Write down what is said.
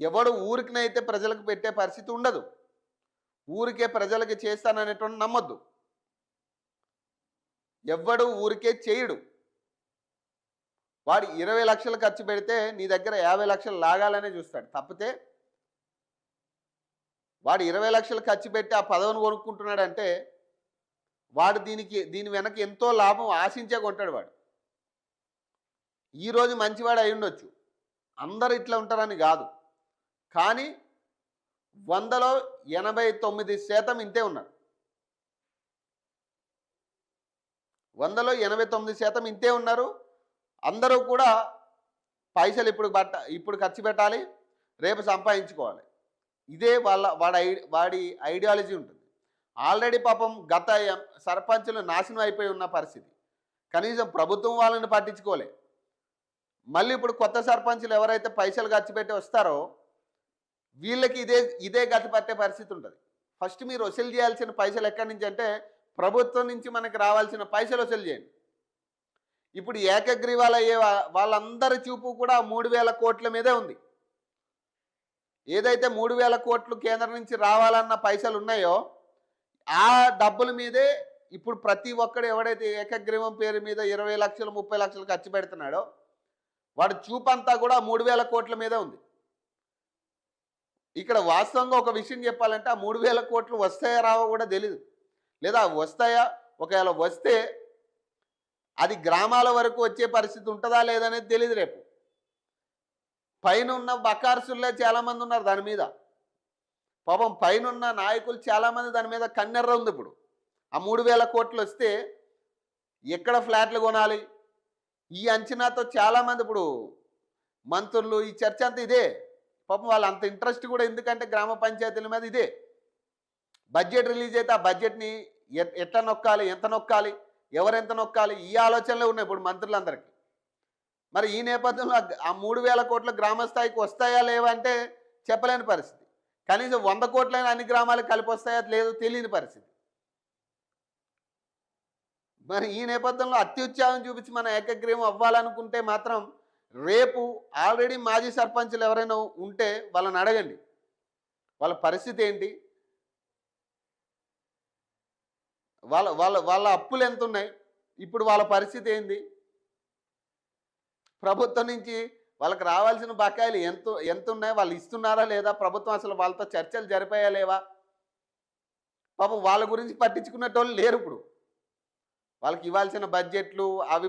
ఎవడు ఊరికినైతే ప్రజలకు పెట్టే పరిస్థితి ఉండదు. ఊరికే ప్రజలకి చేస్తాననేటువంటి నమ్మొద్దు. ఎవ్వడు ఊరికే చేయడు. వాడు 20,00,000 ఖర్చు పెడితే నీ దగ్గర 50,00,000 లాగాలనే చూస్తాడు. తప్పితే వాడు 20,00,000 ఖర్చు పెట్టి ఆ పదవిని కొనుక్కుంటున్నాడంటే వాడు దీని వెనక ఎంతో లాభం ఆశించే కొంటాడు వాడు. ఈరోజు మంచివాడు అయ్యుండొచ్చు. అందరూ ఇట్లా ఉంటారని కాదు. కానీ 100లో 89% ఇంతే ఉన్నారు. 100లో 89% ఇంతే ఉన్నారు. అందరూ కూడా పైసలు ఇప్పుడు ఖర్చు పెట్టాలి, రేపు సంపాదించుకోవాలి. ఇదే వాడి ఐడియాలజీ ఉంటుంది. ఆల్రెడీ పాపం సర్పంచులు నాశనం అయిపోయి ఉన్న పరిస్థితి. కనీసం ప్రభుత్వం వాళ్ళని పట్టించుకోలే. మళ్ళీ ఇప్పుడు కొత్త సర్పంచులు ఎవరైతే పైసలు ఖర్చు పెట్టి వస్తారో వీళ్ళకి ఇదే గతి పట్టే పరిస్థితి ఉంటుంది. ఫస్ట్ మీరు వసూలు చేయాల్సిన పైసలు ఎక్కడి నుంచి అంటే ప్రభుత్వం నుంచి మనకి రావాల్సిన పైసలు వసూలు చేయండి. ఇప్పుడు ఏకగ్రీవాలు అయ్యే వాళ్ళందరి చూపు కూడా 3,000 కోట్ల మీదే ఉంది. ఏదైతే 3,000 కోట్లు కేంద్రం నుంచి రావాలన్న పైసలు ఉన్నాయో ఆ డబ్బుల మీదే ఇప్పుడు ప్రతి ఒక్కడు ఎవడైతే ఏకగ్రీవం పేరు మీద 20,00,000 30,00,000 ఖర్చు పెడుతున్నాడో వాడి చూపంతా కూడా 3,000 కోట్ల మీదే ఉంది. ఇక్కడ వాస్తవంగా ఒక విషయం చెప్పాలంటే ఆ 3,000 కోట్లు వస్తాయా రావో కూడా తెలీదు. లేదా వస్తాయా, ఒకవేళ వస్తే అది గ్రామాల వరకు వచ్చే పరిస్థితి ఉంటుందా లేదనేది తెలియదు. రేపు పైన ఉన్న బకార్సుల్లే చాలామంది ఉన్నారు దాని మీద. పాపం పైనున్న నాయకులు చాలామంది దాని మీద కన్నెర్ర ఉంది. ఇప్పుడు ఆ 3,000 కోట్లు వస్తే ఎక్కడ ఫ్లాట్లు కొనాలి ఈ అంచనాతో చాలామంది ఇప్పుడు మంత్రులు ఈ చర్చ అంతా ఇదే. పాపం వాళ్ళు అంత ఇంట్రెస్ట్ కూడా ఎందుకంటే గ్రామ పంచాయతీల మీద ఇదే. బడ్జెట్ రిలీజ్ అయితే ఆ బడ్జెట్ని ఎట్లా నొక్కాలి, ఎంత నొక్కాలి, ఎవరెంత నొక్కాలి ఈ ఆలోచనలే ఉన్నాయి ఇప్పుడు మంత్రులందరికీ. మరి ఈ నేపథ్యంలో ఆ 3,000 కోట్ల గ్రామ స్థాయికి వస్తాయా లేవా అంటే చెప్పలేని పరిస్థితి. కనీసం 100 కోట్లైనా అన్ని గ్రామాలకు కలిపి వస్తాయా లేదో తెలియని పరిస్థితి. మరి ఈ నేపథ్యంలో అత్యుత్సాహం చూపించి మన ఏకగ్రీవం అవ్వాలనుకుంటే మాత్రం రేపు ఆల్రెడీ మాజీ సర్పంచులు ఎవరైనా ఉంటే వాళ్ళని అడగండి, వాళ్ళ పరిస్థితి ఏంటి, వాళ్ళ వాళ్ళ వాళ్ళ అప్పులు ఎంత ఉన్నాయి, ఇప్పుడు వాళ్ళ పరిస్థితి ఏంది, ప్రభుత్వం నుంచి వాళ్ళకి రావాల్సిన బకాయిలు ఎంత ఉన్నాయి, వాళ్ళు ఇస్తున్నారా లేదా, ప్రభుత్వం అసలు వాళ్ళతో చర్చలు జరిపాయా లేవా. పాపం వాళ్ళ గురించి పట్టించుకునేటోళ్ళు లేరు. ఇప్పుడు వాళ్ళకి ఇవ్వాల్సిన బడ్జెట్లు అవి